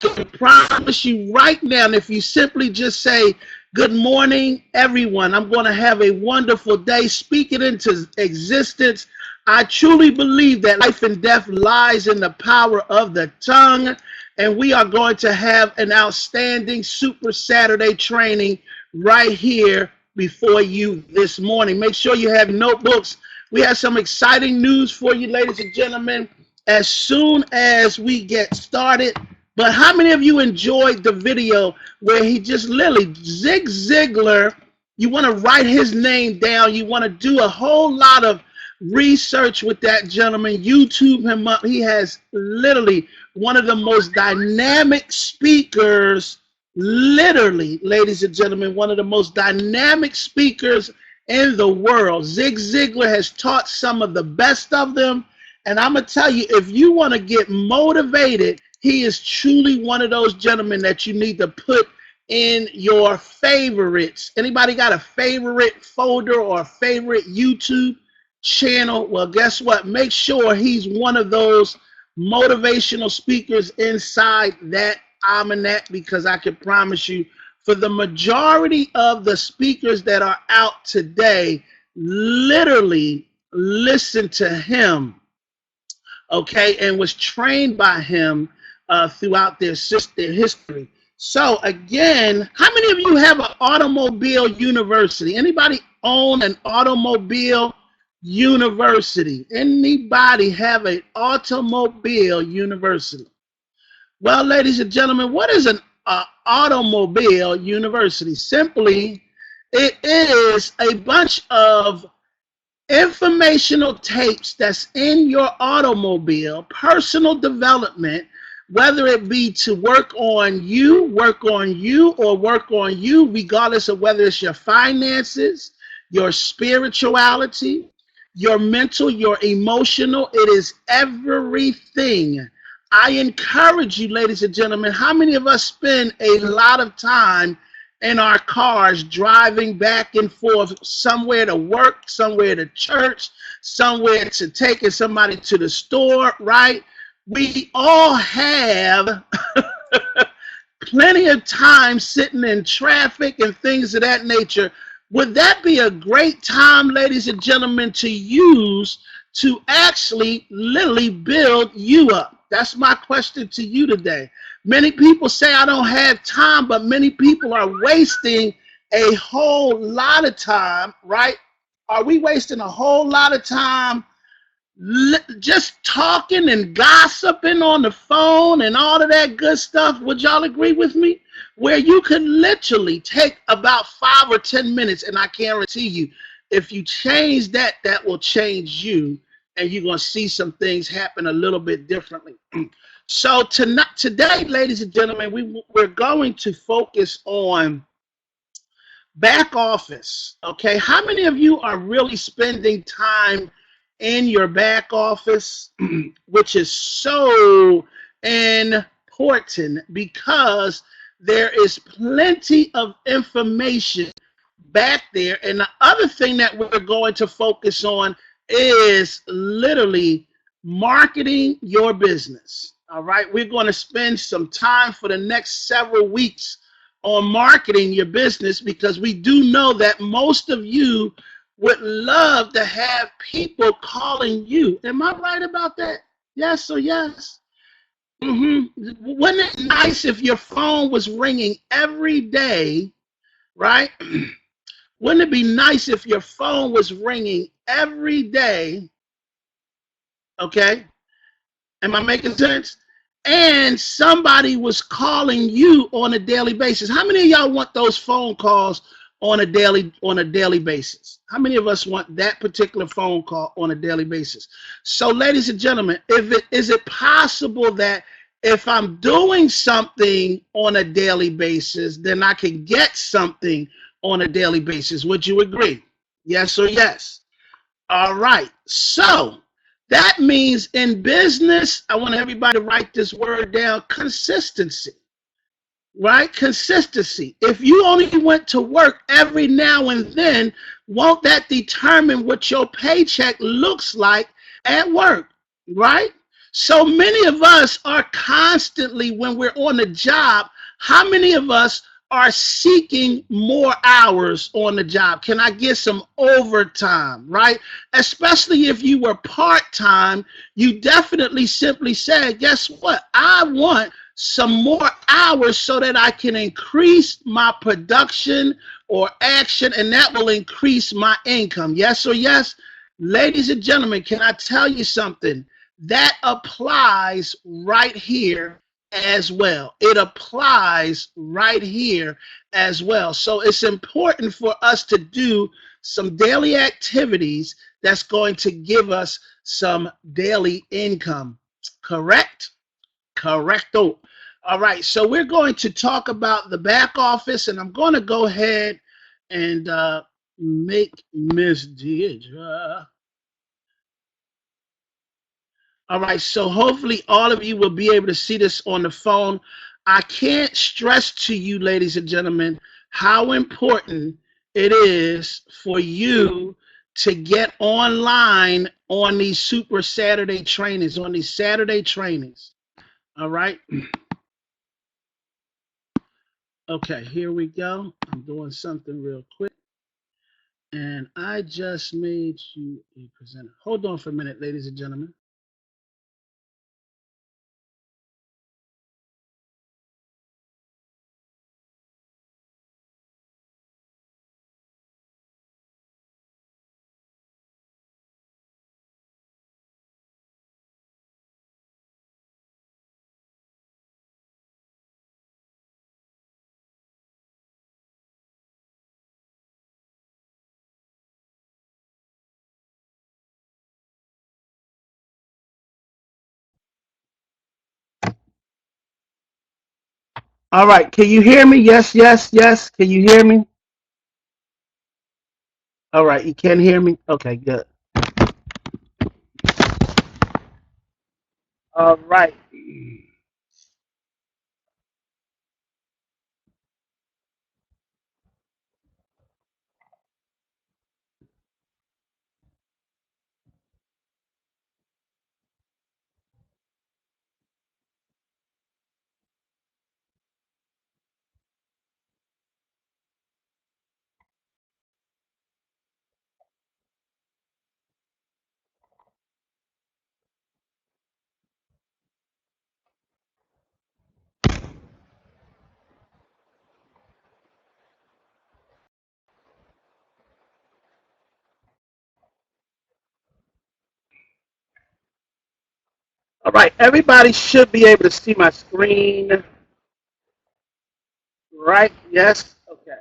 can promise you right now, and if you simply just say, good morning, everyone, I'm going to have a wonderful day, speak it into existence. I truly believe that life and death lies in the power of the tongue, and we are going to have an outstanding Super Saturday training right here before you this morning. Make sure you have notebooks. We have some exciting news for you, ladies and gentlemen, as soon as we get started. But how many of you enjoyed the video where he just literally, Zig Ziglar, you want to write his name down, you want to do a whole lot of research with that gentleman, YouTube him up. He has literally one of the most dynamic speakers, literally, ladies and gentlemen, one of the most dynamic speakers in the world. Zig Ziglar has taught some of the best of them. And I'm going to tell you, if you want to get motivated, he is truly one of those gentlemen that you need to put in your favorites. Anybody got a favorite folder or a favorite YouTube channel? Well, guess what? Make sure he's one of those motivational speakers inside that almanac, because I can promise you, for the majority of the speakers that are out today, literally listen to him, okay, and was trained by him throughout their history. So again, how many of you have an automobile university? Anybody own an automobile university? Anybody have an automobile university? Well, ladies and gentlemen, what is an automobile university? Simply, it is a bunch of informational tapes that's in your automobile, personal development, whether it be to work on you, or work on you, regardless of whether it's your finances, your spirituality, your mental, your emotional. It is everything. I encourage you, ladies and gentlemen, how many of us spend a lot of time in our cars driving back and forth, somewhere to work, somewhere to church, somewhere to taking somebody to the store, right? We all have plenty of time sitting in traffic and things of that nature. Would that be a great time, ladies and gentlemen, to use to actually literally build you up? That's my question to you today. Many people say I don't have time, but many people are wasting a whole lot of time, right? Are we wasting a whole lot of time just talking and gossiping on the phone and all of that good stuff? Would y'all agree with me? Where you could literally take about 5 or 10 minutes, and I guarantee you, if you change that, that will change you, and you're going to see some things happen a little bit differently. So today, ladies and gentlemen, we're going to focus on back office, okay? How many of you are really spending time in your back office, which is so important, because there is plenty of information back there. And the other thing that we're going to focus on is literally marketing your business. All right, we're going to spend some time for the next several weeks on marketing your business, because we do know that most of you would love to have people calling you. Am I right about that? Yes or yes? Wouldn't it be nice if your phone was ringing every day, right? Wouldn't it be nice if your phone was ringing every day? Okay. Am I making sense? And somebody was calling you on a daily basis. How many of y'all want those phone calls on a daily basis? How many of us want that particular phone call on a daily basis? So, ladies and gentlemen, is it possible that if I'm doing something on a daily basis, then I can get something on a daily basis? Would you agree? Yes or yes? All right. So that means in business, I want everybody to write this word down: consistency. Right? Consistency. If you only went to work every now and then, won't that determine what your paycheck looks like at work? Right? So many of us are constantly, when we're on the job, how many of us are seeking more hours on the job? Can I get some overtime, right? Especially if you were part-time, you definitely simply said, guess what? I want some more hours so that I can increase my production or action, and that will increase my income. Yes or yes? Ladies and gentlemen, can I tell you something? That applies right here as well. It applies right here as well. So it's important for us to do some daily activities that's going to give us some daily income. Correct? Correcto. All right, so we're going to talk about the back office, and I'm going to go ahead and make Miss Deidre. All right, so hopefully all of you will be able to see this on the phone. I can't stress to you, ladies and gentlemen, how important it is for you to get online on these Super Saturday trainings, on these Saturday trainings. All right. Okay, here we go. I'm doing something real quick. And I just made you a presenter. Hold on for a minute, ladies and gentlemen. All right, can you hear me? Yes, yes, yes. Can you hear me? All right, you can hear me? Okay, good. All right. All right, everybody should be able to see my screen, right? Yes? Okay.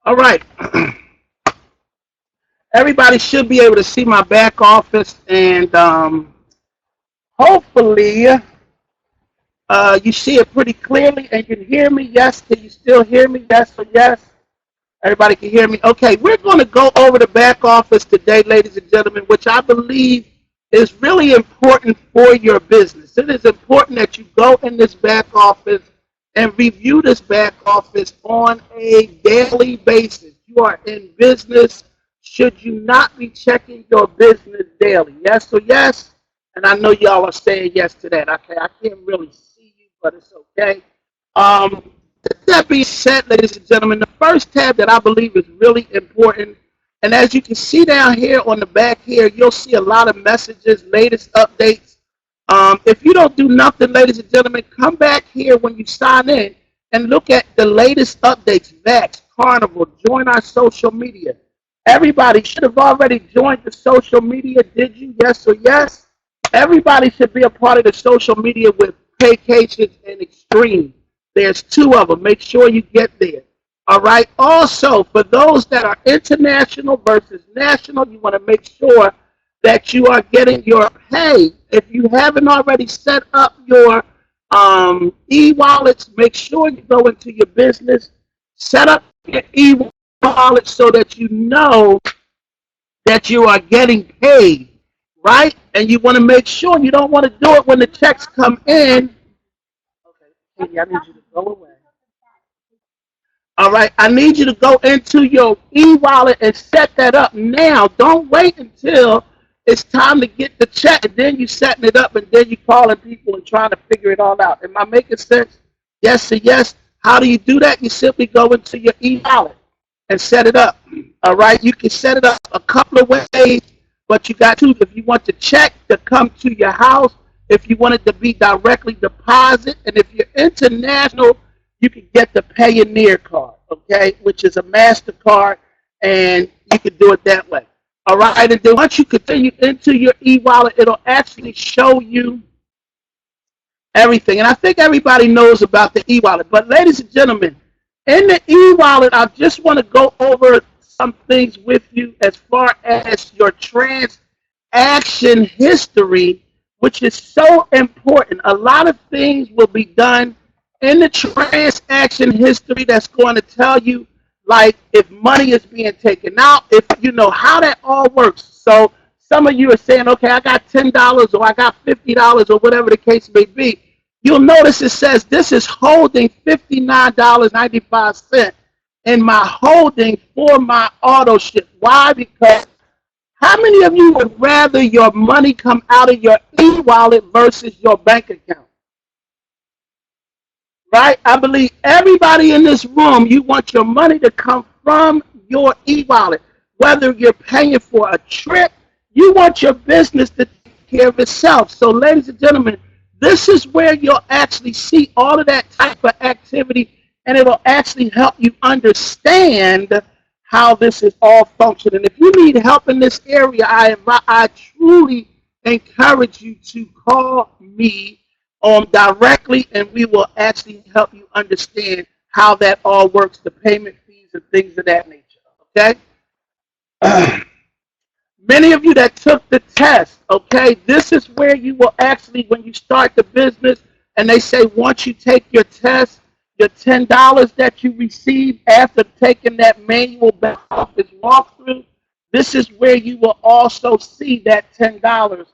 All right. Everybody should be able to see my back office, and hopefully you see it pretty clearly and can hear me. Yes, can you still hear me? Yes or yes? Everybody can hear me? Okay, we're going to go over the back office today, ladies and gentlemen, which I believe is really important for your business. It is important that you go in this back office and review this back office on a daily basis. You are in business. Should you not be checking your business daily? Yes or yes? And I know y'all are saying yes to that. Okay, I can't really see you, but it's okay. Um, that being said, ladies and gentlemen, the first tab that I believe is really important, and as you can see down here on the back here, you'll see a lot of messages, latest updates. If you don't do nothing, ladies and gentlemen, come back here when you sign in. and look at the latest updates. Vax, Carnival, join our social media. Everybody should have already joined the social media. Did you? Yes or yes? Everybody should be a part of the social media with Paycations and Extreme. There's two of them. Make sure you get there. All right. Also, for those that are international versus national, you want to make sure that you are getting your pay. If you haven't already set up your e-wallets, make sure you go into your business, set up your e-wallet so that you know that you are getting paid, right? And you want to make sure you don't want to do it when the checks come in. Okay, Katie, I need you to go away. All right, I need you to go into your e-wallet and set that up now. Don't wait until it's time to get the check, and then you setting it up, and then you calling people and trying to figure it all out. Am I making sense? Yes or yes? How do you do that? You simply go into your e-wallet and set it up. All right, you can set it up a couple of ways, but you got to, if you want the check to come to your house, if you want it to be directly deposit, and if you're international, you can get the Payoneer card, okay, which is a MasterCard, and you can do it that way. All right, and then once you continue into your e-wallet, it'll actually show you everything. And I think everybody knows about the e-wallet. But ladies and gentlemen, in the e-wallet, I just want to go over some things with you as far as your transaction history, which is so important. A lot of things will be done in the transaction history that's going to tell you, like, if money is being taken out, if you know how that all works. So some of you are saying, okay, I got $10 or I got $50 or whatever the case may be. You'll notice it says this is holding $59.95 in my holding for my auto ship. Why? Because how many of you would rather your money come out of your e-wallet versus your bank account? Right? I believe everybody in this room, you want your money to come from your e-wallet. Whether you're paying for a trip, you want your business to take care of itself. So, ladies and gentlemen, this is where you'll actually see all of that type of activity, and it'll actually help you understand how this is all functioning. If you need help in this area, I truly encourage you to call me directly, and we will actually help you understand how that all works, the payment fees and things of that nature. Okay? Many of you that took the test, okay, this is where you will actually, when you start the business, and they say once you take your test, your $10 that you receive after taking that manual back office walkthrough, this is where you will also see that $10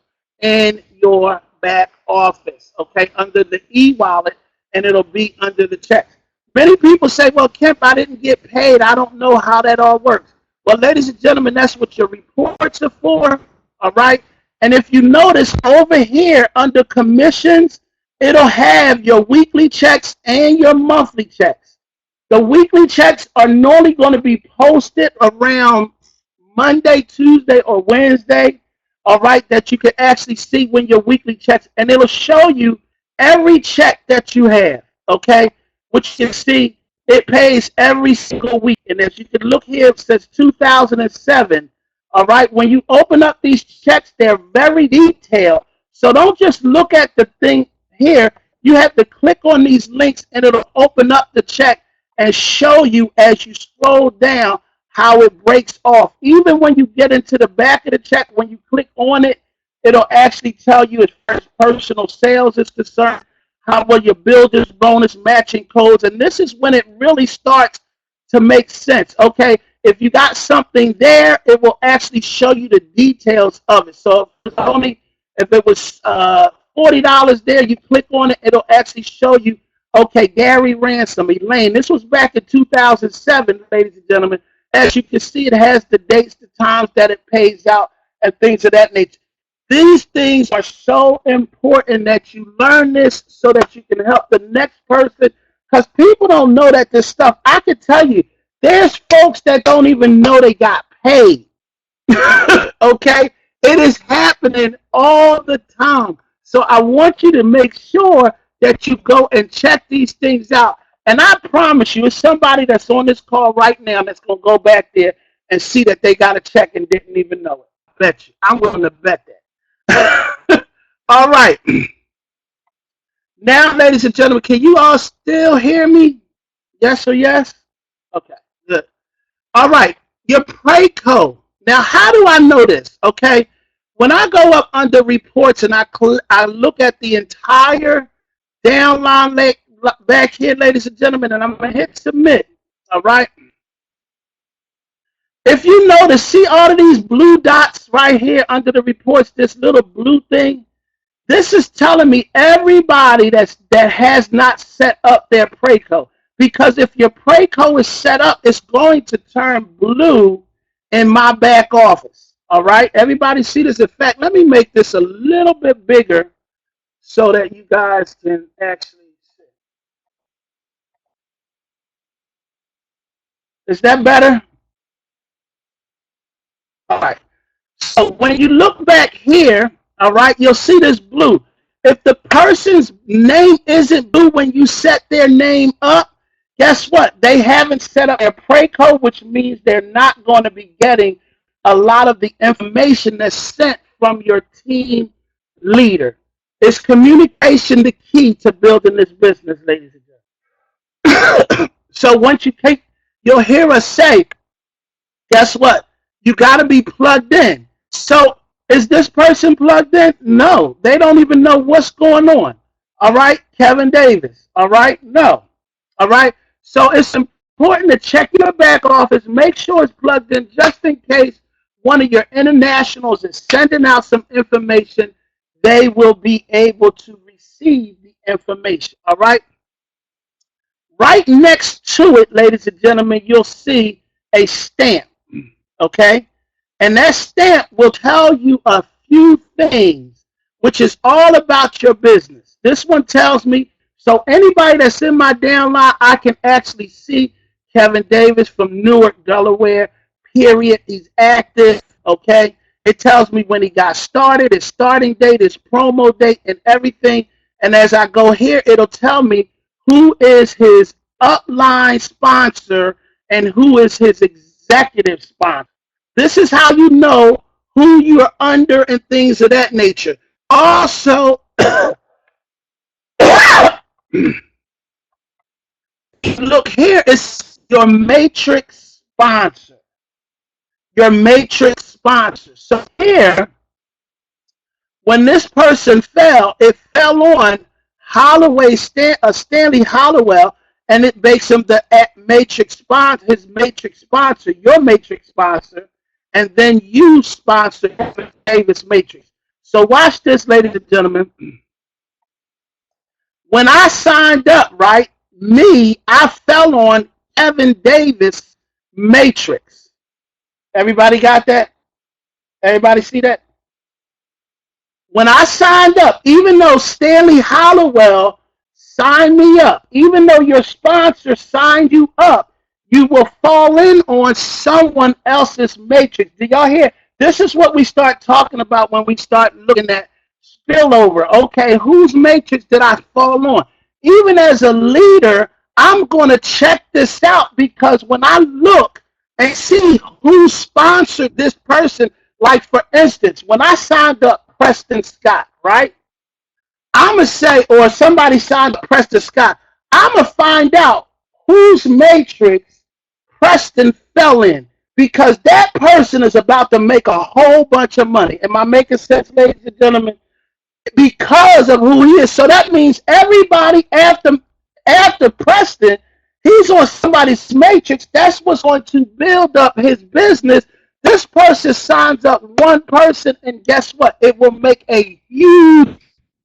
in your back office, okay, under the e-wallet, and it'll be under the checks. Many people say, well, Kemp, I didn't get paid. I don't know how that all works. Well, ladies and gentlemen, that's what your reports are for, all right? And if you notice over here under commissions, it'll have your weekly checks and your monthly checks. The weekly checks are normally going to be posted around Monday, Tuesday, or Wednesday, all right, that you can actually see when your weekly checks, and it'll show you every check that you have, okay, which you can see it pays every single week. And as you can look here, it says 2007, all right. When you open up these checks, they're very detailed. So don't just look at the thing here. You have to click on these links, and it'll open up the check and show you as you scroll down how it breaks off. Even when you get into the back of the check, when you click on it, it'll actually tell you as far as personal sales is concerned, how well your builder's bonus matching codes, and this is when it really starts to make sense, okay? If you got something there, it will actually show you the details of it. So if it was $40 there, you click on it, it'll actually show you, okay, Gary Ransom, Elaine. This was back in 2007, ladies and gentlemen. As you can see, it has the dates, the times that it pays out, and things of that nature. These things are so important that you learn this so that you can help the next person, because people don't know that this stuff, I can tell you, there's folks that don't even know they got paid. Okay? It is happening all the time. So I want you to make sure that you go and check these things out. And I promise you, it's somebody that's on this call right now that's going to go back there and see that they got a check and didn't even know it. I bet you. I'm willing to bet that. All right. Now, ladies and gentlemen, can you all still hear me? Yes or yes? Okay, good. All right, your pray code. Now, how do I know this? Okay, when I go up under reports and I look at the entire downline back here, ladies and gentlemen, and I'm going to hit submit. All right. If you notice, see all of these blue dots right here under the reports, this little blue thing? This is telling me everybody that has not set up their Preco. Because if your Preco is set up, it's going to turn blue in my back office. All right? Everybody see this effect? Let me make this a little bit bigger so that you guys can actually see. Is that better? All right. So when you look back here, all right, you'll see this blue. If the person's name isn't blue when you set their name up, guess what? They haven't set up their Preco, which means they're not going to be getting a lot of the information that's sent from your team leader. Is communication the key to building this business, ladies and gentlemen? So once you take, you'll hear us say, guess what? You got to be plugged in. So is this person plugged in? No, they don't even know what's going on. All right, Kevin Davis. All right, no. All right, so it's important to check your back office, make sure it's plugged in just in case one of your internationals is sending out some information, they will be able to receive the information. All right, right next to it, ladies and gentlemen, you'll see a stamp. Okay, and that stamp will tell you a few things, which is all about your business. This one tells me, so anybody that's in my downline, I can actually see Kevin Davis from Newark, Delaware, period. He's active, okay? It tells me when he got started, his starting date, his promo date, and everything. And as I go here, it'll tell me who is his upline sponsor and who is his executive sponsor. This is how you know who you're under and things of that nature. Also, look here, it's your matrix sponsor. Your matrix sponsor. So here, when this person fell, it fell on Stanley Hollowell, and it makes him the matrix sponsor, his matrix sponsor, your matrix sponsor, and then you sponsor Kevin Davis Matrix. So watch this, ladies and gentlemen. When I signed up, right, I fell on Kevin Davis Matrix. Everybody got that? Everybody see that? When I signed up, even though Stanley Hollowell signed me up, even though your sponsor signed you up, you will fall in on someone else's matrix. Do y'all hear? This is what we start talking about when we start looking at spillover. Okay, whose matrix did I fall on? Even as a leader, I'm going to check this out, because when I look and see who sponsored this person, like for instance, when I signed up Preston Scott, right? I'm going to say, or somebody signed up Preston Scott, I'm going to find out whose matrix Preston fell in, because that person is about to make a whole bunch of money. Am I making sense, ladies and gentlemen? Because of who he is. So that means everybody after Preston, he's on somebody's matrix. That's what's going to build up his business. This person signs up one person, and guess what? It will make a huge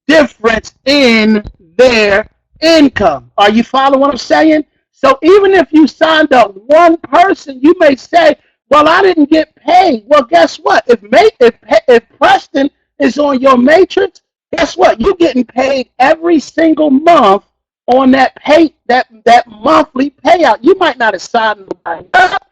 difference in their income. Are you following what I'm saying? So even if you signed up one person, you may say, well, I didn't get paid. Well, guess what? If Preston is on your matrix, guess what? You're getting paid every single month on that monthly payout. You might not have signed nobody up.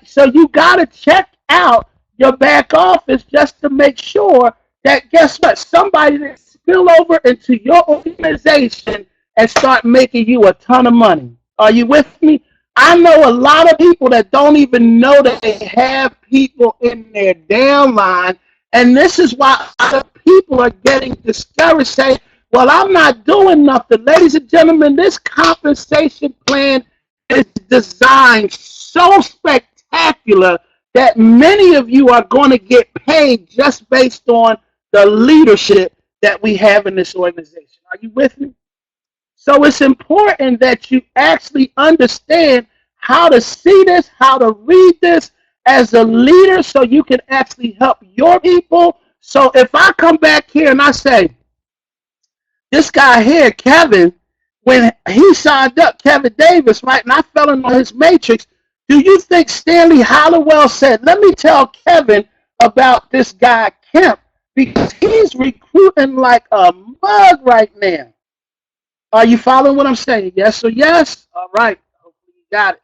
So you got to check out your back office just to make sure that, guess what? Somebody that spill over into your organization and start making you a ton of money. Are you with me? I know a lot of people that don't even know that they have people in their downline, and this is why other people are getting discouraged, saying, well, I'm not doing nothing. Ladies and gentlemen, this compensation plan is designed so spectacular that many of you are going to get paid just based on the leadership that we have in this organization. Are you with me? So it's important that you actually understand how to see this, how to read this as a leader so you can actually help your people. So if I come back here and I say, this guy here, Kevin, when he signed up, Kevin Davis, right, and I fell into his matrix, do you think Stanley Hollowell said, let me tell Kevin about this guy, Kemp, because he's recruiting like a mug right now. Are you following what I'm saying? Yes or yes? All right. Hopefully you got it.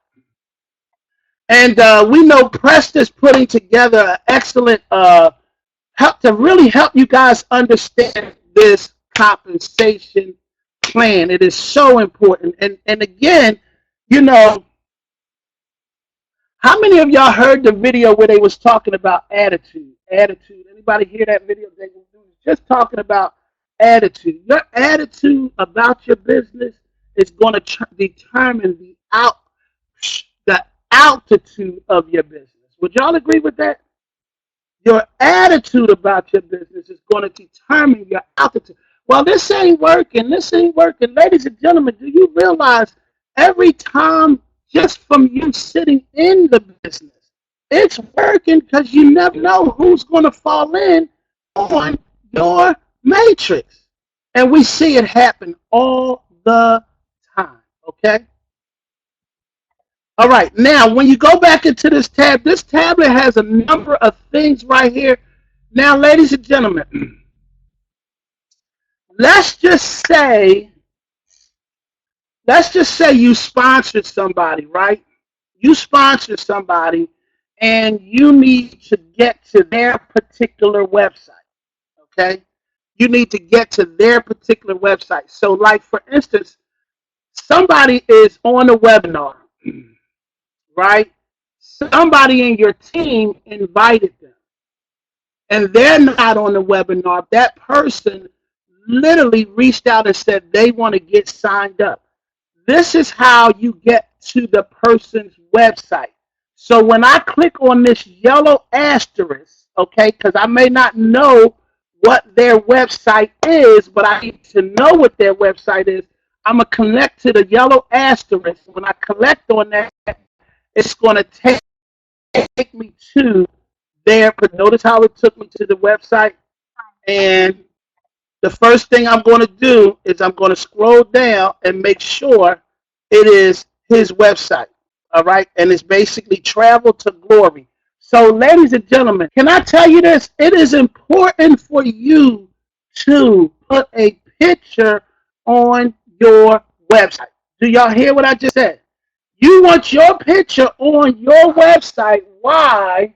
And we know Preston's putting together an excellent help to really help you guys understand this compensation plan. It is so important. And again, you know, how many of y'all heard the video where they was talking about attitude? Attitude. Anybody hear that video? They were just talking about attitude. Your attitude about your business is going to determine the altitude of your business. Would y'all agree with that? Your attitude about your business is going to determine your altitude. Well, this ain't working. This ain't working. Ladies and gentlemen, do you realize every time just from you sitting in the business, it's working because you never know who's going to fall in on your matrix. And we see it happen all the time, okay? All right, now when you go back into this tablet has a number of things right here. Now, ladies and gentlemen, let's just say you sponsored somebody, right? You sponsored somebody and you need to get to their particular website, okay? You need to get to their particular website. So like, for instance, somebody is on a webinar, right? Somebody in your team invited them, and they're not on the webinar. That person literally reached out and said they want to get signed up. This is how you get to the person's website. So when I click on this yellow asterisk, okay, because I may not know what their website is, but I need to know what their website is, I'm going to connect to the yellow asterisk. When I collect on that, it's going to take me to their, notice how it took me to the website. And the first thing I'm going to do is I'm going to scroll down and make sure it is his website. All right. And it's basically Travel to Glory. So, ladies and gentlemen, can I tell you this? It is important for you to put a picture on your website. Do y'all hear what I just said? You want your picture on your website. Why?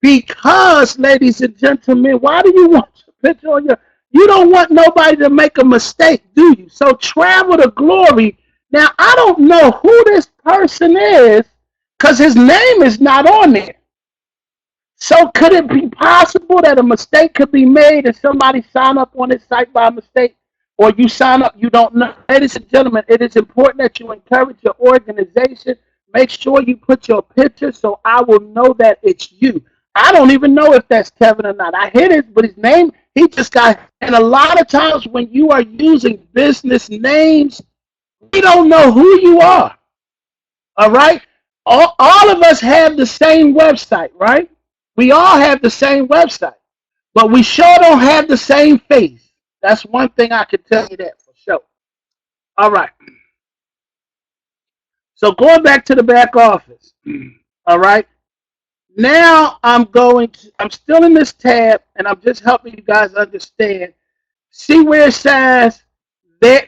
Because, ladies and gentlemen, why do you want your picture on your? You don't want nobody to make a mistake, do you? So Travel to Glory. Now, I don't know who this person is because his name is not on there. So could it be possible that a mistake could be made and somebody sign up on this site by mistake? Or you sign up, you don't know. Ladies and gentlemen, it is important that you encourage your organization. Make sure you put your picture so I will know that it's you. I don't even know if that's Kevin or not. I hit it, but his name, he just got, and a lot of times when you are using business names, we don't know who you are. All right? All of us have the same website, right? We all have the same website, but we sure don't have the same face. That's one thing I can tell you that for sure. All right. So going back to the back office. All right. Now I'm still in this tab, and I'm just helping you guys understand. See where it says that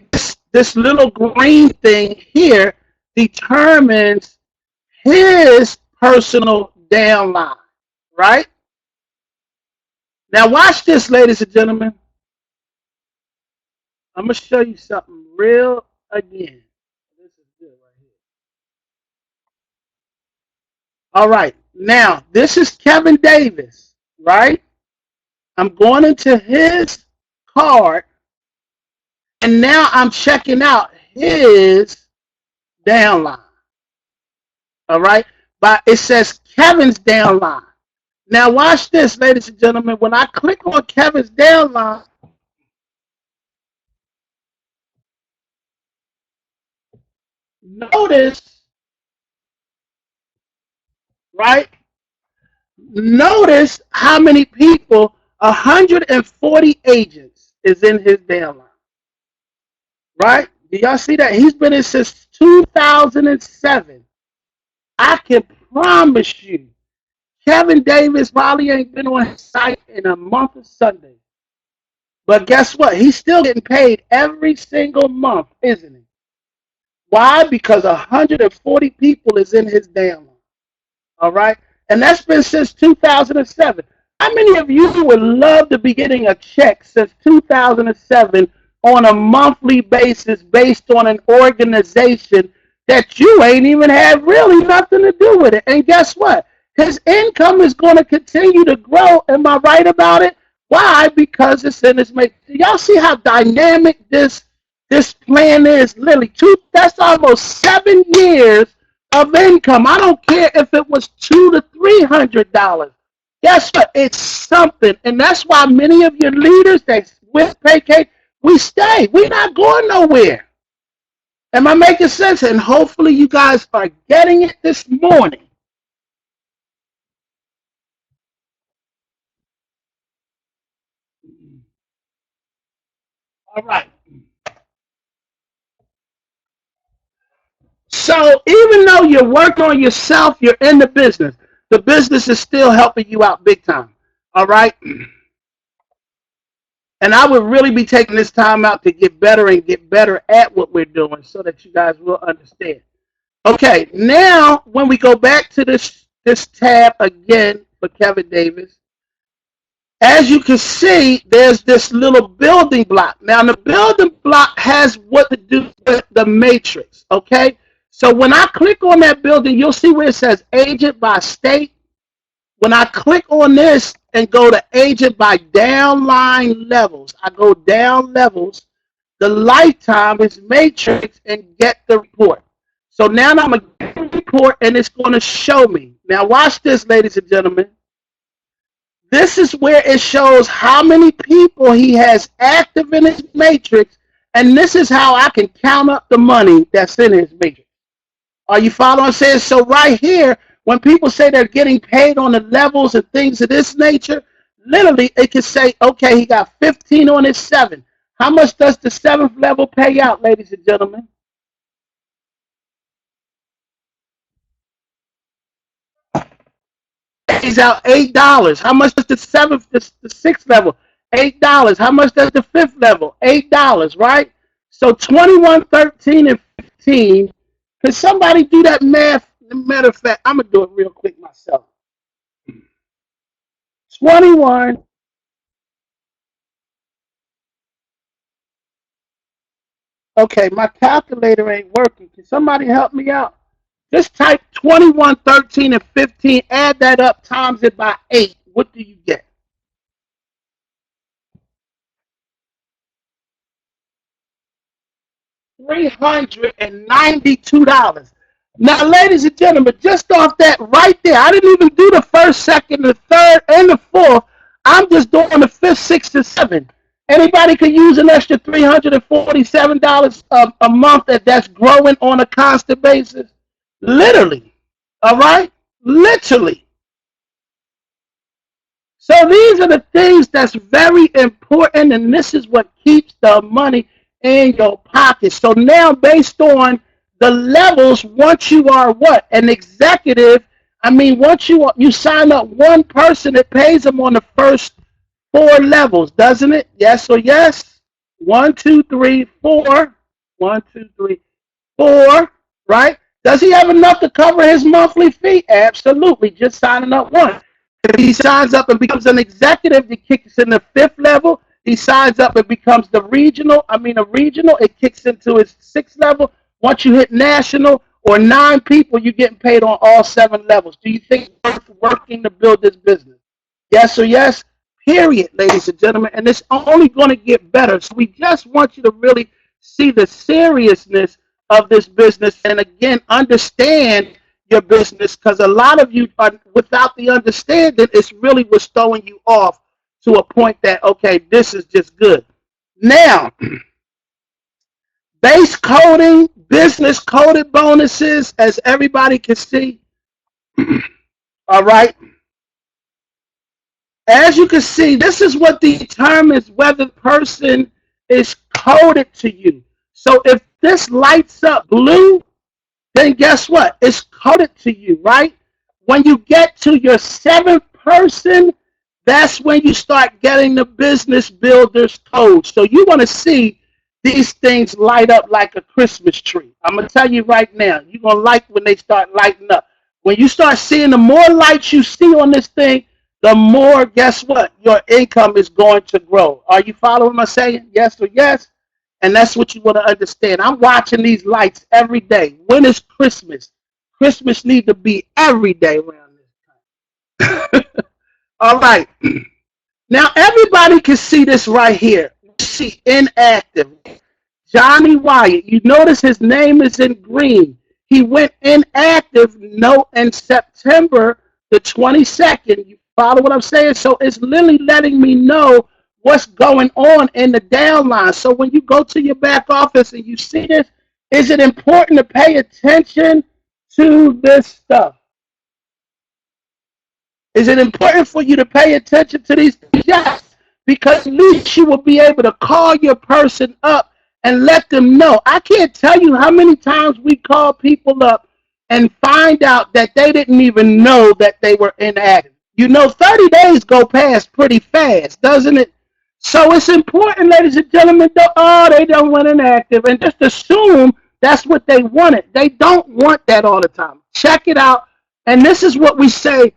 this little green thing here determines his personal downline, right? Now watch this, ladies and gentlemen. I'm going to show you something real again. This is good right here. All right. Now, this is Kevin Davis, right? I'm going into his card, and now I'm checking out his downline. All right. But it says Kevin's downline. Now, watch this, ladies and gentlemen. When I click on Kevin's downline, notice, right? Notice how many people, 140 agents is in his downline, right? Do y'all see that? He's been in since 2007. I can promise you, Kevin Davis probably ain't been on his site in a month of Sunday. But guess what? He's still getting paid every single month, isn't he? Why? Because 140 people is in his downline. All right? And that's been since 2007. How many of you would love to be getting a check since 2007 on a monthly basis based on an organization that you ain't even had really nothing to do with it? And guess what? His income is going to continue to grow. Am I right about it? Why? Because it's in his make. Do y'all see how dynamic this plan is? Literally, that's almost 7 years of income. I don't care if it was $200 to $300. Guess what? It's something, and that's why many of your leaders that with PayK, we stay. We're not going nowhere. Am I making sense? And hopefully, you guys are getting it this morning. All right. So even though you're working on yourself, you're in the business. The business is still helping you out big time. All right. And I would really be taking this time out to get better and get better at what we're doing so that you guys will understand. Okay, now when we go back to this tab again for Kevin Davis, as you can see, there's this little building block. Now, the building block has what to do with the matrix, okay? So when I click on that building, you'll see where it says agent by state. When I click on this and go to agent by downline levels, I go down levels, the lifetime is matrix and get the report. So now I'm going to get the report and it's going to show me. Now watch this, ladies and gentlemen. This is where it shows how many people he has active in his matrix, and this is how I can count up the money that's in his matrix. Are you following what I'm saying? So right here, when people say they're getting paid on the levels and things of this nature, literally it can say, okay, he got 15 on his 7. How much does the 7th level pay out, ladies and gentlemen? Pays out $8. How much does the 6th level? $8. How much does the 5th level? $8, right? So 21, 13, and 15. Can somebody do that math? Matter of fact, I'm gonna do it real quick myself. 21. Okay, my calculator ain't working. Can somebody help me out? Just type 21, 13, and 15. Add that up, times it by 8. What do you get? $392. Now, ladies and gentlemen, just off that right there, I didn't even do the first, second, the third, and the fourth. I'm just doing the fifth, sixth, and seventh. Anybody could use an extra $347 a month that's growing on a constant basis. Literally. All right? Literally. So these are the things that's very important, and this is what keeps the money in your pocket. So now, based on the levels, once you are what? An executive, I mean, once you sign up one person, it pays them on the first 4 levels, doesn't it? Yes or yes? 1, 2, 3, 4. 1, 2, 3, 4. Right? Does he have enough to cover his monthly fee? Absolutely. Just signing up one. If he signs up and becomes an executive, it kicks in the 5th level. He signs up and becomes a regional, it kicks into his 6th level. Once you hit national or 9 people, you're getting paid on all 7 levels. Do you think it's worth working to build this business? Yes or yes? Period, ladies and gentlemen. And it's only going to get better. So we just want you to really see the seriousness of this business and, again, understand your business, because a lot of you are without the understanding. It's really what's throwing you off to a point that, okay, this is just good. Now, base coding, business coded bonuses, as everybody can see. All right. As you can see, this is what determines whether the person is coded to you. So if this lights up blue, then guess what? It's coded to you, right? When you get to your 7th person, that's when you start getting the business builder's code. So you want to see these things light up like a Christmas tree. I'm going to tell you right now, you're going to like when they start lighting up. When you start seeing the more lights you see on this thing, the more, guess what, your income is going to grow. Are you following my saying? Yes or yes? And that's what you want to understand. I'm watching these lights every day. When is Christmas? Christmas needs to be every day around this time. All right. Now, everybody can see this right here. See, inactive. Johnny Wyatt. You notice his name is in green. He went inactive in September the 22nd. You follow what I'm saying? So it's literally letting me know what's going on in the downline. So when you go to your back office and you see this, is it important to pay attention to this stuff? Is it important for you to pay attention to these things? Yes, because at least you will be able to call your person up and let them know. I can't tell you how many times we call people up and find out that they didn't even know that they were inactive. You know, 30 days go past pretty fast, doesn't it? So it's important, ladies and gentlemen, they don't want inactive, and just assume that's what they wanted. They don't want that all the time. Check it out. And this is what we say: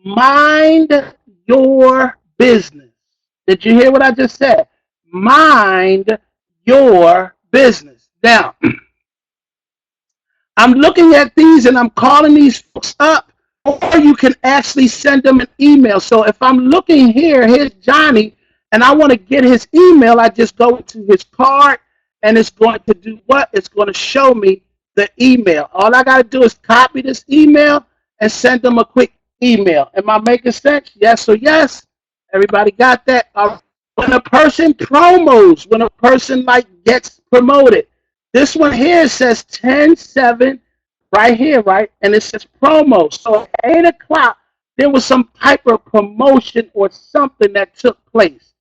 mind your business. Did you hear what I just said? Mind your business. Now, I'm looking at these and I'm calling these folks up, or you can actually send them an email. So if I'm looking here, here's Johnny, and I want to get his email, I just go to his card, and it's going to do what? It's going to show me the email. All I got to do is copy this email and send them a quick email. Am I making sense? Yes or yes? Everybody got that? When a person promos, when a person like gets promoted, this one here says 10/7 right here, right? And it says promo. So at 8 o'clock, there was some type of promotion or something that took place.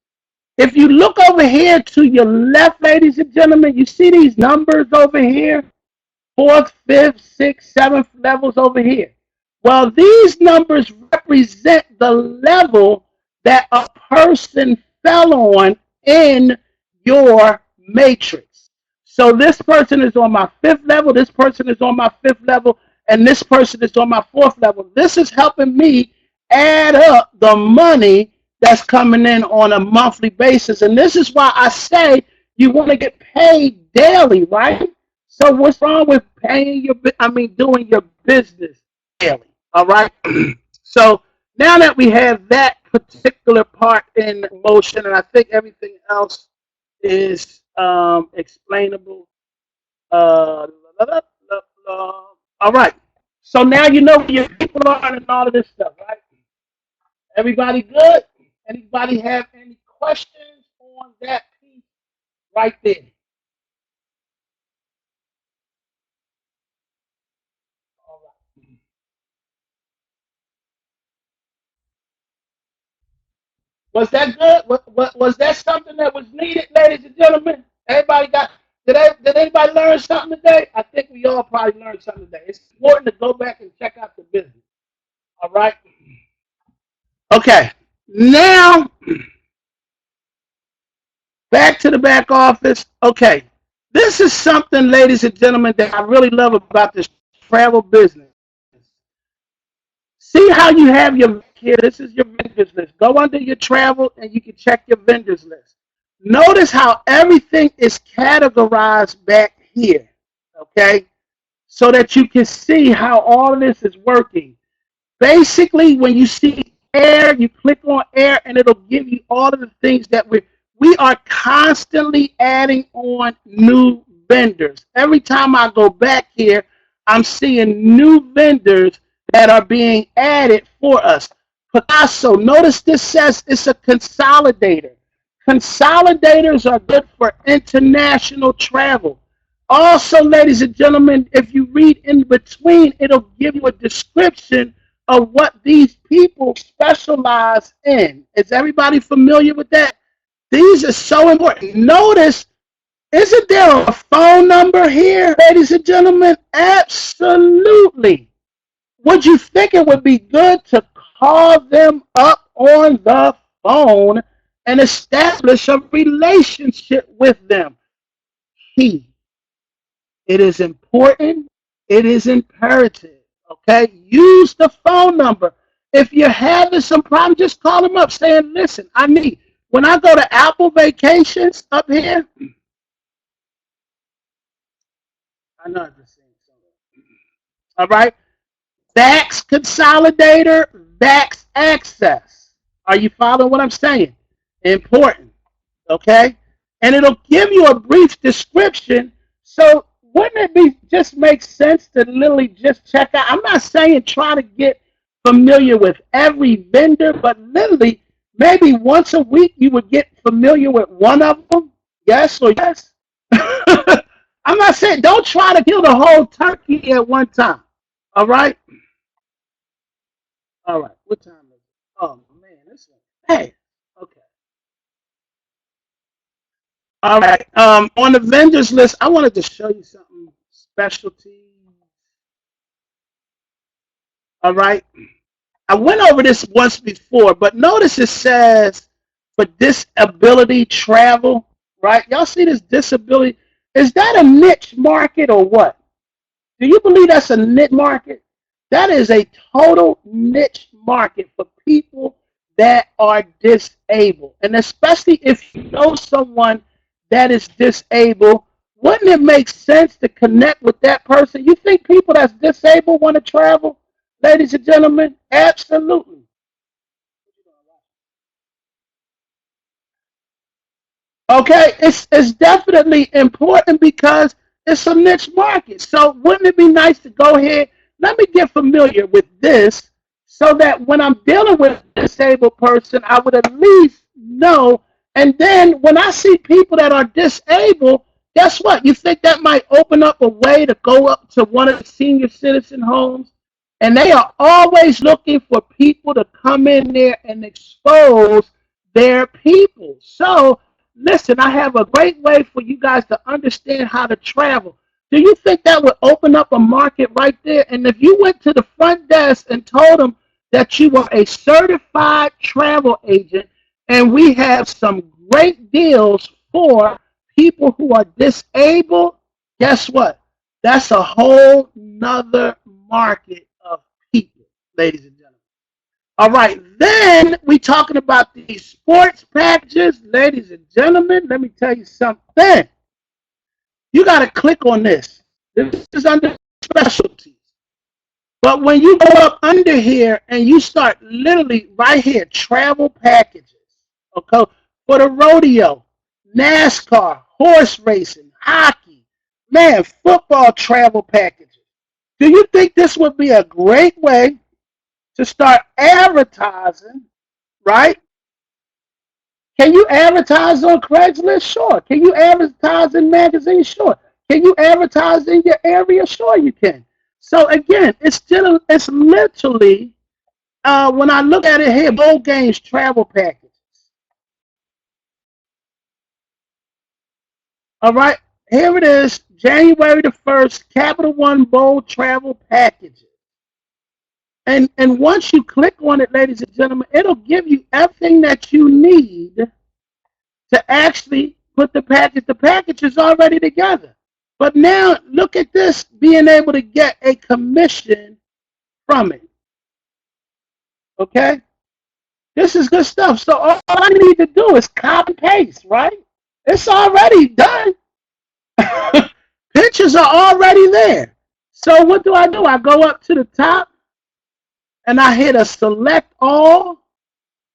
If you look over here to your left, ladies and gentlemen, you see these numbers over here? 4th, 5th, 6th, 7th levels over here. Well, these numbers represent the level that a person fell on in your matrix. So this person is on my 5th level, this person is on my 5th level, and this person is on my 4th level. This is helping me add up the money that's coming in on a monthly basis. And this is why I say you want to get paid daily, right? So what's wrong with doing your business daily? All right. So now that we have that particular part in motion, and I think everything else is explainable. All right. So now you know where your people are and all of this stuff, right? Everybody good? Anybody have any questions on that piece right there? All right. Was that good? Was that something that was needed, ladies and gentlemen? Everybody got? Did anybody learn something today? I think we all probably learned something today. It's important to go back and check out the business. All right. Okay. Now back to the back office. Okay. This is something, ladies and gentlemen, that I really love about this travel business. See how you have your here. This is your vendors list. Go under your travel and you can check your vendors list. Notice how everything is categorized back here. Okay. so that you can see how all of this is working. Basically, when you see air, you click on air, and it'll give you all of the things that we are constantly adding on new vendors. Every time I go back here, I'm seeing new vendors that are being added for us. Picasso, notice this says it's a consolidator. Consolidators are good for international travel. Also, ladies and gentlemen, if you read in between, it'll give you a description of what these people specialize in. Is everybody familiar with that? These are so important. Notice, isn't there a phone number here, ladies and gentlemen? Absolutely. Would you think it would be good to call them up on the phone and establish a relationship with them? Key. It is important. It is imperative. Okay? Use the phone number. If you're having some problem, just call them up saying, listen, I need. When I go to Apple Vacations up here, I know I'm just saying something. All right? VAX Consolidator, VAX Access. Are you following what I'm saying? Important. Okay? And it'll give you a brief description. So wouldn't it be just make sense to literally just check out? I'm not saying try to get familiar with every vendor, but literally maybe once a week you would get familiar with one of them. Yes or yes? I'm not saying don't try to kill the whole turkey at one time. All right? All right. What time is it? Oh man, this one. Hey. Okay. All right. On the vendors list, I wanted to show you something. Specialty. All right. I went over this once before, but notice it says for disability travel, right? Y'all see this disability? Is that a niche market or what? Do you believe that's a niche market? That is a total niche market for people that are disabled. And especially if you know someone that is disabled, wouldn't it make sense to connect with that person? You think people that's disabled want to travel? Ladies and gentlemen, absolutely. Okay, it's definitely important because it's a niche market. So wouldn't it be nice to go ahead? Let me get familiar with this so that when I'm dealing with a disabled person, I would at least know. And then when I see people that are disabled, guess what? You think that might open up a way to go up to one of the senior citizen homes? And they are always looking for people to come in there and expose their people. So listen, I have a great way for you guys to understand how to travel. Do you think that would open up a market right there? And if you went to the front desk and told them that you were a certified travel agent and we have some great deals for people who are disabled, guess what? That's a whole nother market of people, ladies and gentlemen. All right, then we talking about these sports packages. Ladies and gentlemen, let me tell you something. You got to click on this. This is under specialties. But when you go up under here and you start literally right here, travel packages, okay, for the rodeo, NASCAR, horse racing, hockey, man, football travel packages. Do you think this would be a great way to start advertising, right? Can you advertise on Craigslist? Sure. Can you advertise in magazines? Sure. Can you advertise in your area? Sure, you can. So again, it's literally when I look at it here, bowl games travel packages. All right, here it is, January the 1st, Capital One Bowl travel packages. And once you click on it, ladies and gentlemen, it'll give you everything that you need to actually put the package. The package is already together. But now look at this, being able to get a commission from it. Okay? This is good stuff. So all I need to do is copy and paste, right? It's already done. Pictures are already there. So what do? I go up to the top and I hit a select all,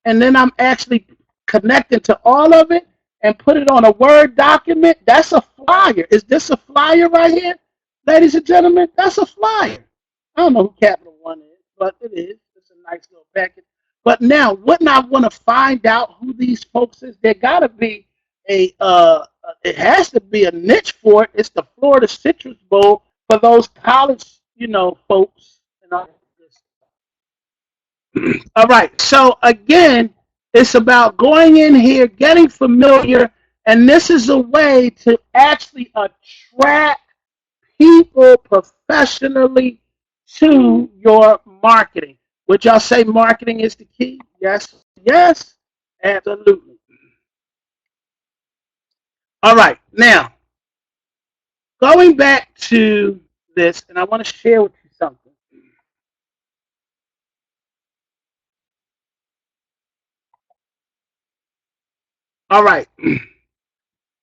and then I'm actually connecting to all of it and put it on a Word document. That's a flyer. Is this a flyer right here? Ladies and gentlemen, that's a flyer. I don't know who Capital One is, but it is. It's a nice little package. But now, wouldn't I want to find out who these folks is? There got to be it has to be a niche for it. It's the Florida Citrus Bowl for those college, folks and all this. All right. So again, it's about going in here, getting familiar, and this is a way to actually attract people professionally to your marketing. Would y'all say marketing is the key? Yes. Yes. Absolutely. All right. Now, going back to this, and I want to share with you something. All right.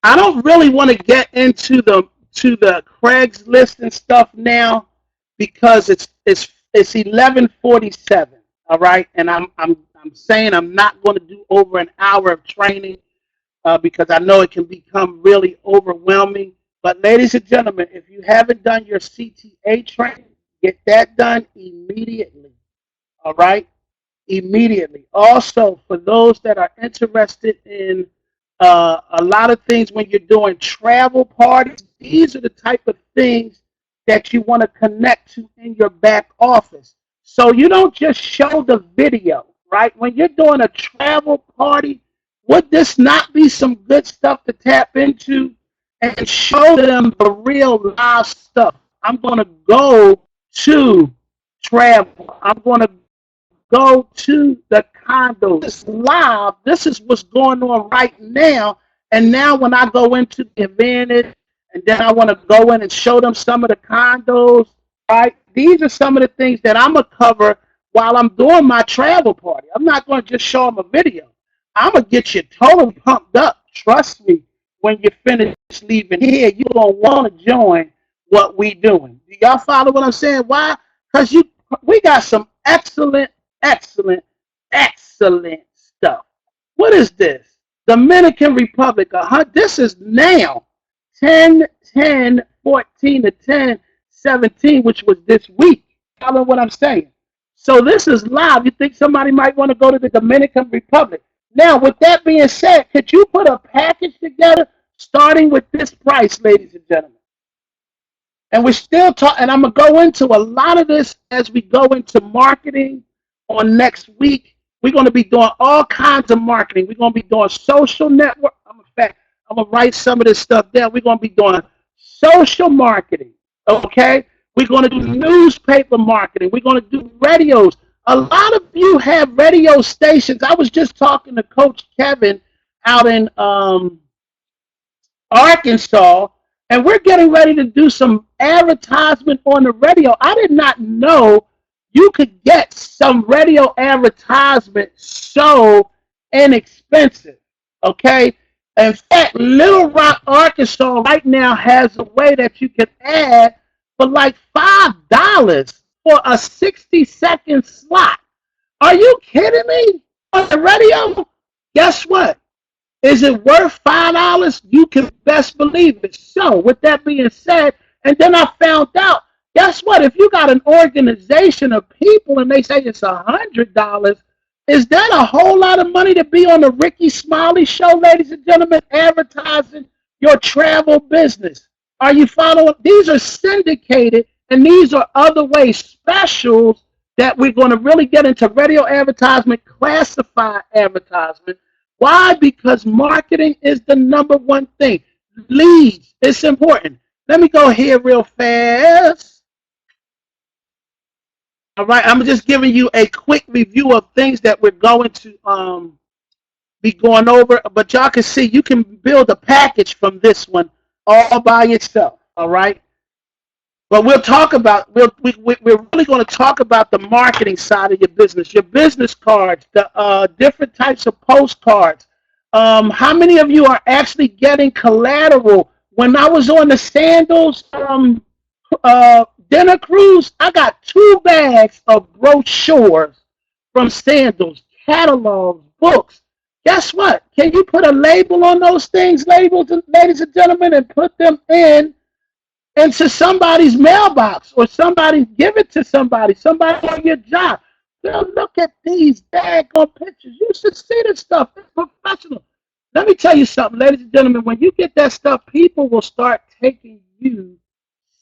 I don't really want to get into the Craigslist and stuff now because it's 11:47. All right, and I'm saying I'm not going to do over an hour of training because I know it can become really overwhelming. But ladies and gentlemen, if you haven't done your CTA training, get that done immediately. All right, immediately. Also, for those that are interested in a lot of things when you're doing travel parties, these are the type of things that you want to connect to in your back office. So you don't just show the video, right? When you're doing a travel party, would this not be some good stuff to tap into and show them the real live stuff? I'm going to go to travel. I'm going to go to the condo. This is live. This is what's going on right now. And now when I go into the advantage and then I want to go in and show them some of the condos, right? These are some of the things that I'm going to cover while I'm doing my travel party. I'm not going to just show them a video. I'm going to get you totally pumped up. Trust me, when you finish leaving here, you're going to want to join what we doing. Do y'all follow what I'm saying? Why? Because we got some excellent, excellent stuff. What is this? Dominican Republic. This is now 10/10/14 to 10/17, which was this week. Follow what I'm saying? So this is live. You think somebody might want to go to the Dominican Republic? Now, with that being said, could you put a package together starting with this price, ladies and gentlemen? And we're still talking, and I'm going to go into a lot of this as we go into marketing on next week. We're going to be doing all kinds of marketing. We're going to be doing social network. I'm going to write some of this stuff down. We're going to be doing social marketing, okay? We're going to do newspaper marketing. We're going to do radios. A lot of you have radio stations. I was just talking to Coach Kevin out in Arkansas, and we're getting ready to do some advertisement on the radio. I did not know you could get some radio advertisement so inexpensive, okay? In fact, Little Rock, Arkansas right now has a way that you can add for like $5 for a 60-second slot. Are you kidding me? On the radio? Guess what? Is it worth $5? You can best believe it. So, with that being said, and then I found out, guess what? If you got an organization of people and they say it's $100, is that a whole lot of money to be on the Ricky Smiley show, ladies and gentlemen, advertising your travel business? Are you following? These are syndicated, and these are other ways, specials that we're going to really get into radio advertisement, classified advertisement. Why? Because marketing is the number one thing. Leads, it's important. Let me go here real fast. All right, I'm just giving you a quick review of things that we're going to be going over. But y'all can see you can build a package from this one all by yourself. All right. But we'll talk about, we're really going to talk about the marketing side of your business cards, the different types of postcards. How many of you are actually getting collateral? When I was on the sandals dinner cruise, I got 2 bags of brochures from Sandals, catalogs, books. Guess what? Can you put a label on those things, labels, ladies and gentlemen, and put them into somebody's mailbox, or somebody give it to somebody on your job. Girl, look at these daggone pictures. You should see this stuff. It's professional. Let me tell you something, ladies and gentlemen. When you get that stuff, people will start taking you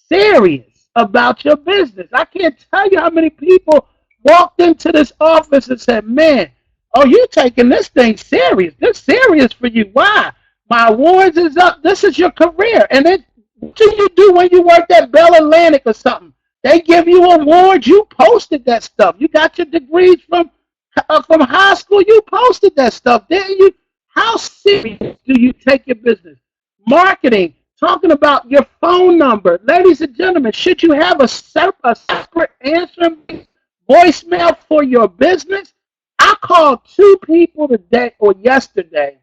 serious about your business. I can't tell you how many people walked into this office and said, man, oh, you taking this thing serious. This serious for you. Why? My awards is up. This is your career. And then what do you do when you work at Bell Atlantic or something? They give you awards. You posted that stuff. You got your degrees from high school. You posted that stuff. Didn't you? How serious do you take your business? Marketing, talking about your phone number. Ladies and gentlemen, should you have a separate answering voicemail for your business? I called 2 people today or yesterday.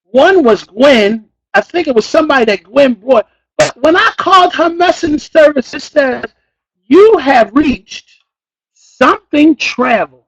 One was Gwen. I think it was somebody that Gwen brought. But when I called her messaging service, it says, you have reached something travel.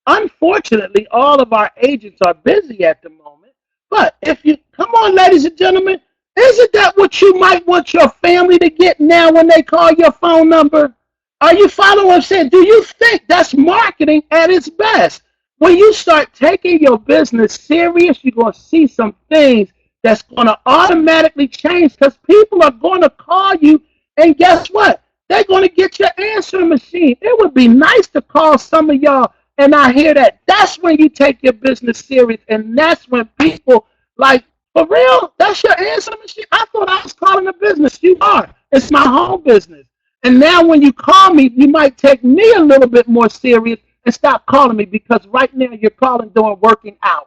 Unfortunately, all of our agents are busy at the moment. But if you, come on, ladies and gentlemen, isn't that what you might want your family to get now when they call your phone number? Are you following what I'm saying? Do you think that's marketing at its best? When you start taking your business serious, you're going to see some things that's going to automatically change, because people are going to call you, and guess what? They're going to get your answering machine. It would be nice to call some of y'all and I hear that. That's when you take your business serious, and that's when people like, for real, that's your answering machine? I thought I was calling a business. You are. It's my home business. And now when you call me, you might take me a little bit more serious and stop calling me, because right now you're calling during working hours.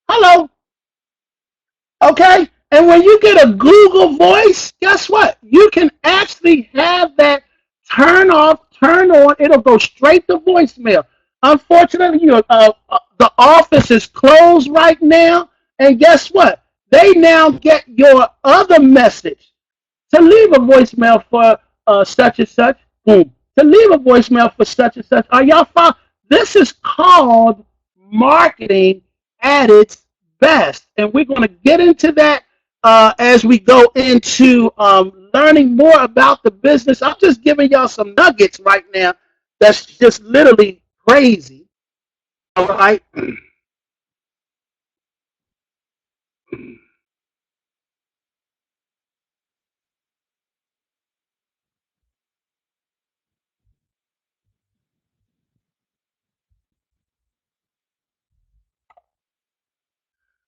Hello. Okay? And when you get a Google voice, guess what? You can actually have that turn off, turn on. It'll go straight to voicemail. Unfortunately, the office is closed right now. And guess what? They now get your other message to leave a voicemail for such and such. Boom. To leave a voicemail for such and such. Are y'all following? This is called marketing at its best. And we're going to get into that as we go into learning more about the business. I'm just giving y'all some nuggets right now that's just literally crazy. All right.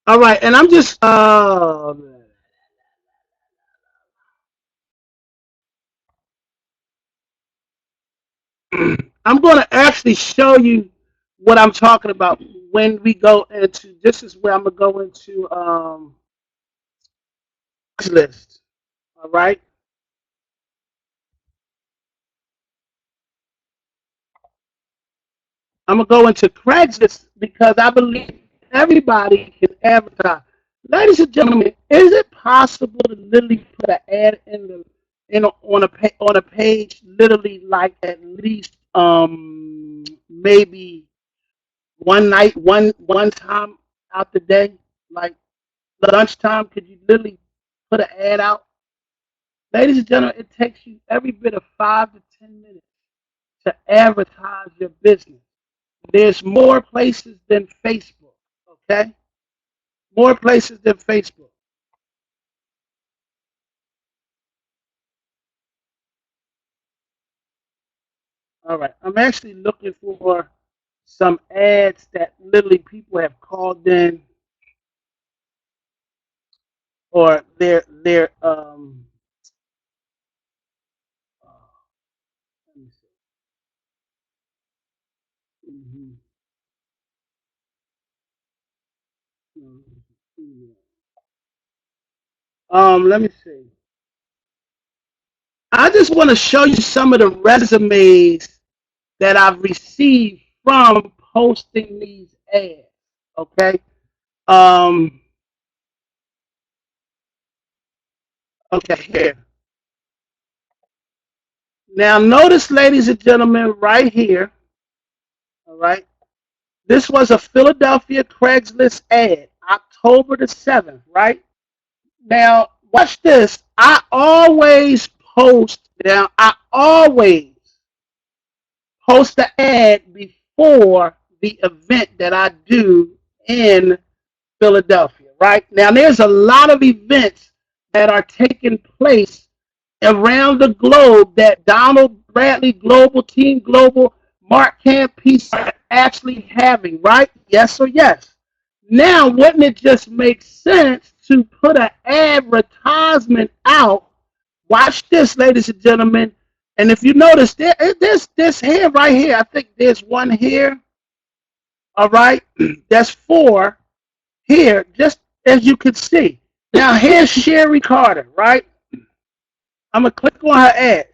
All right. And I'm just, I'm going to actually show you what I'm talking about when we go into. This is where I'm going to go into list. All right. I'm going to go into Craigslist because I believe everybody can advertise. Ladies and gentlemen, is it possible to literally put an ad on a page literally like at least maybe one night, one time out the day, like lunchtime? Could you literally put an ad out? Ladies and gentlemen, it takes you every bit of 5 to 10 minutes to advertise your business. There's more places than Facebook, okay? More places than Facebook. All right. I'm actually looking for some ads that literally people have called in, or let me see. Mhm. Let me see. I just want to show you some of the resumes that I've received from posting these ads. Okay. Um. Okay. Here. Now, notice, ladies and gentlemen, right here, all right, this was a Philadelphia Craigslist ad, October the 7th, right? Now, watch this. I always post the ad before the event that I do in Philadelphia, right? Now, there's a lot of events that are taking place around the globe that Donald Bradley Global, Team Global, Mark Camp Peace are actually having, right? Yes or yes? Now, wouldn't it just make sense to put an advertisement out? Watch this, ladies and gentlemen. And if you notice, there's here, right here. I think there's one here. All right, that's four here, just as you can see. Now, here's Sherry Carter, right? I'm going to click on her ad.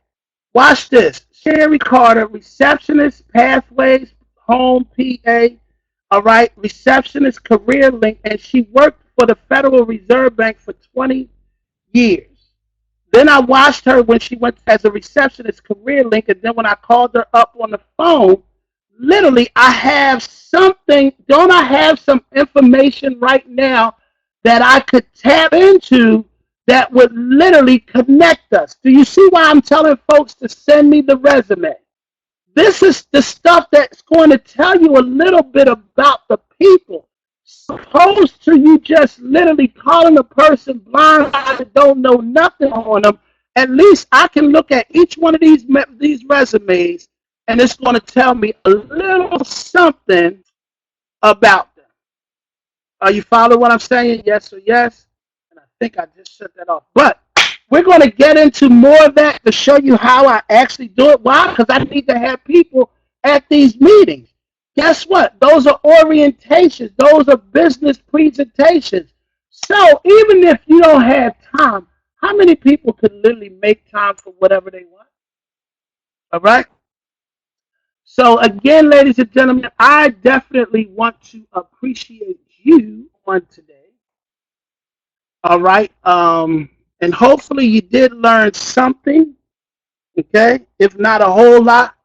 Watch this. Sherry Carter, receptionist, pathways, home, PA. All right, receptionist, career link, and she worked for the Federal Reserve Bank for 20 years. Then I watched her when she went as a receptionist, career link, and then when I called her up on the phone, literally, I have something. Don't I have some information right now that I could tap into that would literally connect us? Do you see why I'm telling folks to send me the resume? This is the stuff that's going to tell you a little bit about the people. Opposed to you just literally calling a person blind that don't know nothing on them. At least I can look at each one of these resumes, and it's going to tell me a little something about them. Are you following what I'm saying? Yes or yes? And I think I just shut that off. But we're going to get into more of that to show you how I actually do it. Why? Because I need to have people at these meetings. Guess what? Those are orientations. Those are business presentations. So even if you don't have time, how many people could literally make time for whatever they want? All right? So again, ladies and gentlemen, I definitely want to appreciate you on today. All right. And hopefully you did learn something. Okay. If not a whole lot.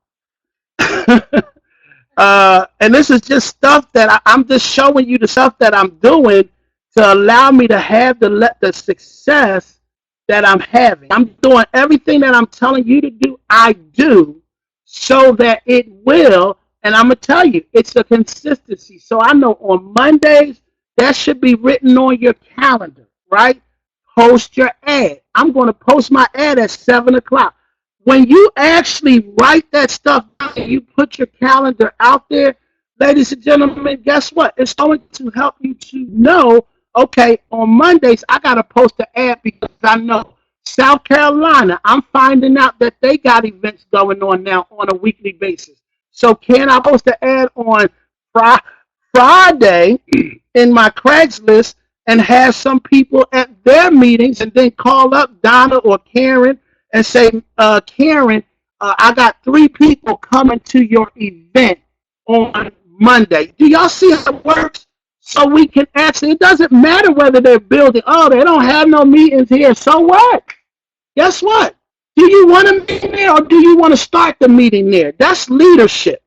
And this is just stuff that I'm just showing you the stuff that I'm doing to allow me to have the success that I'm having. I'm doing everything that I'm telling you to do, I do, so that it will, and I'm going to tell you, it's a consistency. So I know on Mondays, that should be written on your calendar, right? Post your ad. I'm going to post my ad at 7 o'clock. When you actually write that stuff down and you put your calendar out there, ladies and gentlemen, guess what? It's going to help you to know, okay, on Mondays, I got to post an ad because I know South Carolina, I'm finding out that they got events going on now on a weekly basis. So can I post an ad on Friday in my Craigslist and have some people at their meetings and then call up Donna or Karen and say, Karen, I got 3 people coming to your event on Monday. Do y'all see how it works? So we can actually, it doesn't matter whether they're building, oh, they don't have no meetings here. So what? Guess what? Do you want a meeting there or do you want to start the meeting there? That's leadership.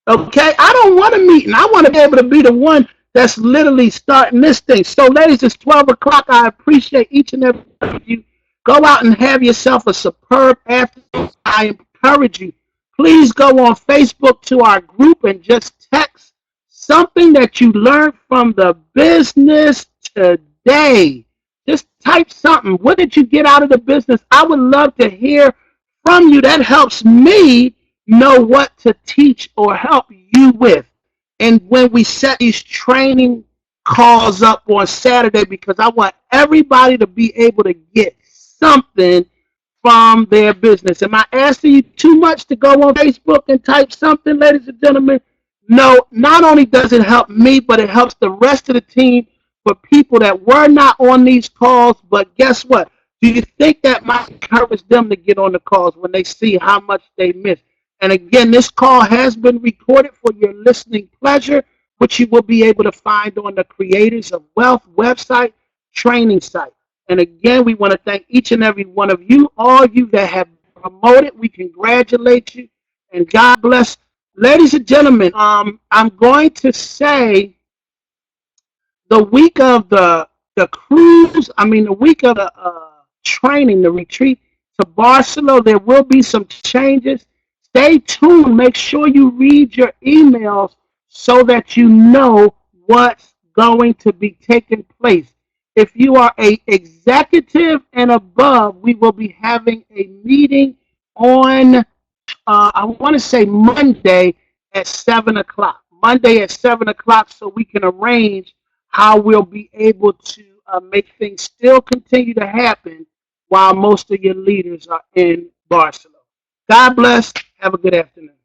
Okay? I don't want a meeting. I want to be able to be the one that's literally starting this thing. So, ladies, it's 12 o'clock. I appreciate each and every one of you. Go out and have yourself a superb afternoon. I encourage you. Please go on Facebook to our group and just text something that you learned from the business today. Just type something. What did you get out of the business? I would love to hear from you. That helps me know what to teach or help you with. And when we set these training calls up on Saturday, because I want everybody to be able to get something from their business. Am I asking you too much to go on Facebook and type something, ladies and gentlemen? No, not only does it help me, but it helps the rest of the team for people that were not on these calls. But guess what? Do you think that might encourage them to get on the calls when they see how much they missed? And again, this call has been recorded for your listening pleasure, which you will be able to find on the Creators of Wealth website training site. And again, we want to thank each and every one of you, all you that have promoted. We congratulate you, and God bless. Ladies and gentlemen, I'm going to say the week of the cruise, the week of the training, the retreat to Barcelona, there will be some changes. Stay tuned. Make sure you read your emails so that you know what's going to be taking place. If you are a executive and above, we will be having a meeting on I want to say Monday at 7 o'clock. Monday at 7 o'clock, so we can arrange how we'll be able to make things still continue to happen while most of your leaders are in Barcelona. God bless. Have a good afternoon.